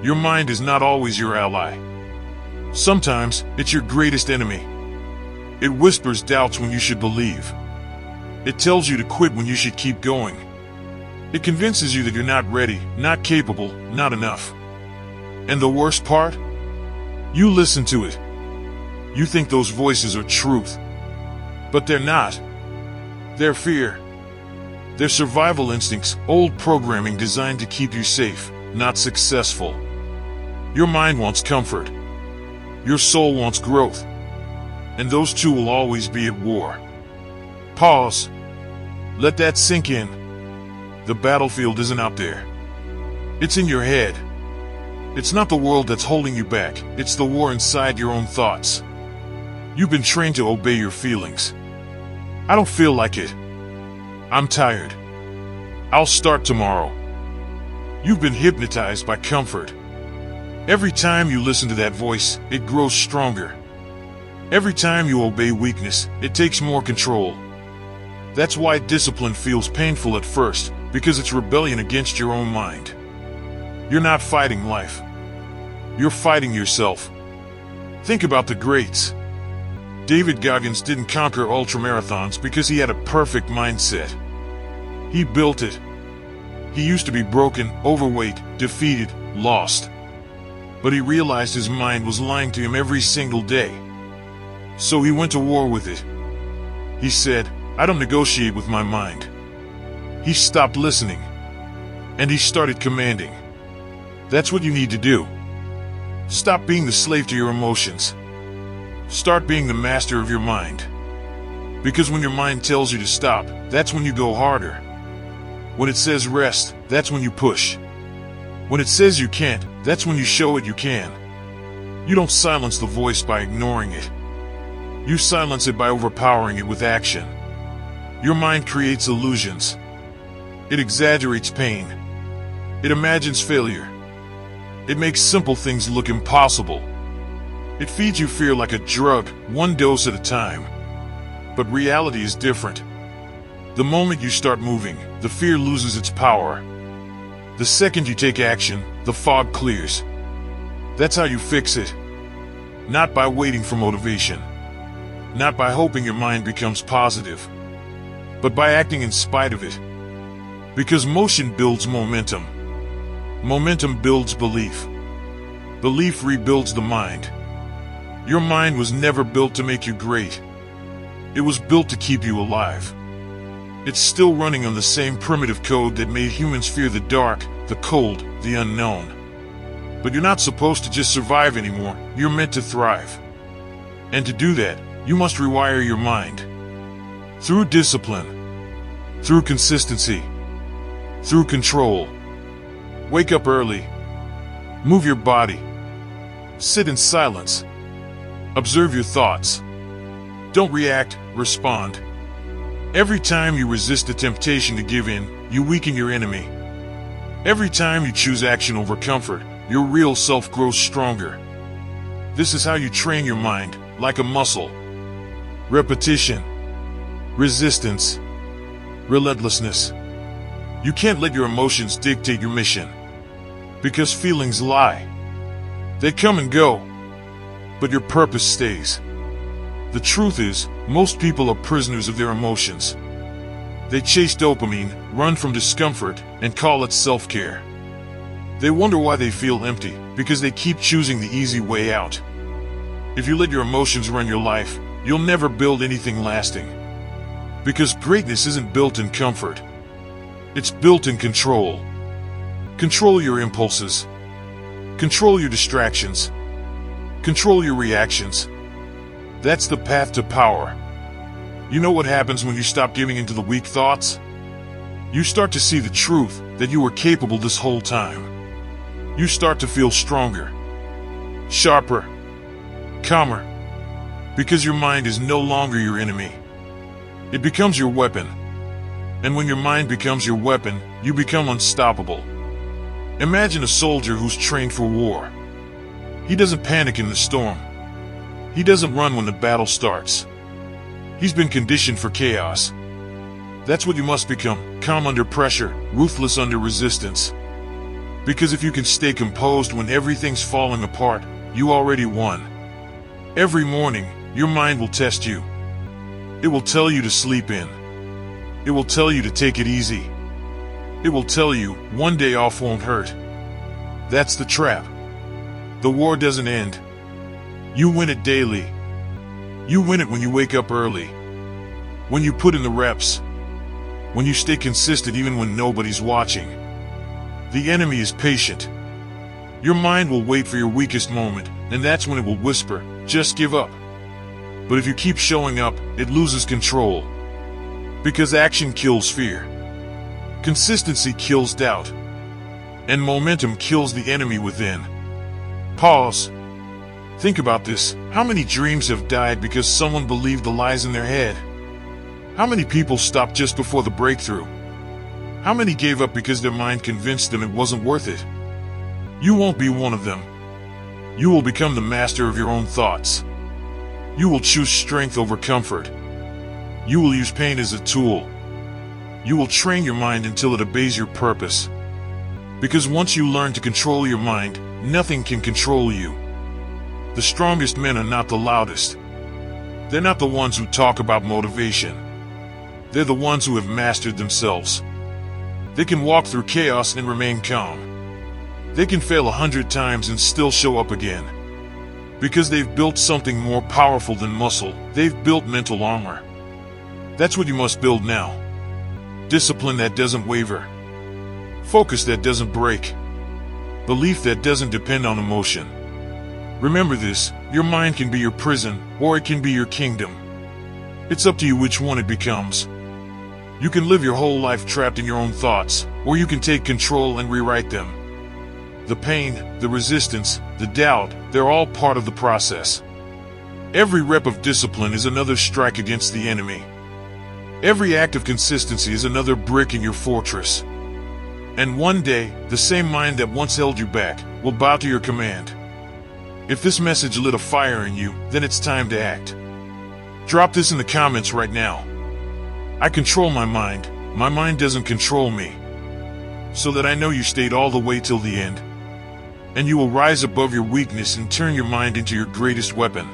Your mind is not always your ally. Sometimes, it's your greatest enemy. It whispers doubts when you should believe. It tells you to quit when you should keep going. It convinces you that you're not ready, not capable, not enough. And the worst part? You listen to it. You think those voices are truth. But they're not. They're fear. They're survival instincts, old programming designed to keep you safe, not successful. Your mind wants comfort. Your soul wants growth. And those two will always be at war. Pause. Let that sink in. The battlefield isn't out there. It's in your head. It's not the world that's holding you back. It's the war inside your own thoughts. You've been trained to obey your feelings. I don't feel like it. I'm tired. I'll start tomorrow. You've been hypnotized by comfort. Every time you listen to that voice, it grows stronger. Every time you obey weakness, it takes more control. That's why discipline feels painful at first, because it's rebellion against your own mind. You're not fighting life. You're fighting yourself. Think about the greats. David Goggins didn't conquer ultramarathons because he had a perfect mindset. He built it. He used to be broken, overweight, defeated, lost. But he realized his mind was lying to him every single day. So he went to war with it. He said, "I don't negotiate with my mind." He stopped listening. And he started commanding. That's what you need to do. Stop being the slave to your emotions. Start being the master of your mind. Because when your mind tells you to stop, that's when you go harder. When it says rest, that's when you push. When it says you can't, that's when you show it you can. You don't silence the voice by ignoring it. You silence it by overpowering it with action. Your mind creates illusions. It exaggerates pain. It imagines failure. It makes simple things look impossible. It feeds you fear like a drug, one dose at a time. But reality is different. The moment you start moving, the fear loses its power. The second you take action, the fog clears. That's how you fix it. Not by waiting for motivation. Not by hoping your mind becomes positive. But by acting in spite of it. Because motion builds momentum. Momentum builds belief. Belief rebuilds the mind. Your mind was never built to make you great. It was built to keep you alive. It's still running on the same primitive code that made humans fear the dark, the cold, the unknown. But you're not supposed to just survive anymore, you're meant to thrive. And to do that, you must rewire your mind. Through discipline. Through consistency. Through control. Wake up early. Move your body. Sit in silence. Observe your thoughts. Don't react, respond. Every time you resist the temptation to give in, you weaken your enemy. Every time you choose action over comfort, your real self grows stronger. This is how you train your mind, like a muscle. Repetition. Resistance. Relentlessness. You can't let your emotions dictate your mission. Because feelings lie. They come and go. But your purpose stays. The truth is, most people are prisoners of their emotions. They chase dopamine, run from discomfort, and call it self-care. They wonder why they feel empty, because they keep choosing the easy way out. If you let your emotions run your life, you'll never build anything lasting. Because greatness isn't built in comfort. It's built in control. Control your impulses. Control your distractions. Control your reactions. That's the path to power. You know what happens when you stop giving in to the weak thoughts? You start to see the truth, that you were capable this whole time. You start to feel stronger, sharper, calmer, because your mind is no longer your enemy. It becomes your weapon. And when your mind becomes your weapon, you become unstoppable. Imagine a soldier who's trained for war. He doesn't panic in the storm. He doesn't run when the battle starts. He's been conditioned for chaos. That's what you must become, calm under pressure, ruthless under resistance. Because if you can stay composed when everything's falling apart, you already won. Every morning, your mind will test you. It will tell you to sleep in. It will tell you to take it easy. It will tell you, one day off won't hurt. That's the trap. The war doesn't end. You win it daily. You win it when you wake up early. When you put in the reps. When you stay consistent even when nobody's watching. The enemy is patient. Your mind will wait for your weakest moment, and that's when it will whisper, just give up. But if you keep showing up, it loses control. Because action kills fear. Consistency kills doubt. And momentum kills the enemy within. Pause. Think about this. How many dreams have died because someone believed the lies in their head? How many people stopped just before the breakthrough? How many gave up because their mind convinced them it wasn't worth it? You won't be one of them. You will become the master of your own thoughts. You will choose strength over comfort. You will use pain as a tool. You will train your mind until it obeys your purpose. Because once you learn to control your mind, nothing can control you. The strongest men are not the loudest. They're not the ones who talk about motivation. They're the ones who have mastered themselves. They can walk through chaos and remain calm. They can fail 100 times and still show up again. Because they've built something more powerful than muscle. They've built mental armor. That's what you must build now. Discipline that doesn't waver. Focus that doesn't break. Belief that doesn't depend on emotion. Remember this, your mind can be your prison, or it can be your kingdom. It's up to you which one it becomes. You can live your whole life trapped in your own thoughts, or you can take control and rewrite them. The pain, the resistance, the doubt, they're all part of the process. Every rep of discipline is another strike against the enemy. Every act of consistency is another brick in your fortress. And one day, the same mind that once held you back will bow to your command. If this message lit a fire in you, then it's time to act. Drop this in the comments right now. I control my mind doesn't control me. So that I know you stayed all the way till the end. And you will rise above your weakness and turn your mind into your greatest weapon.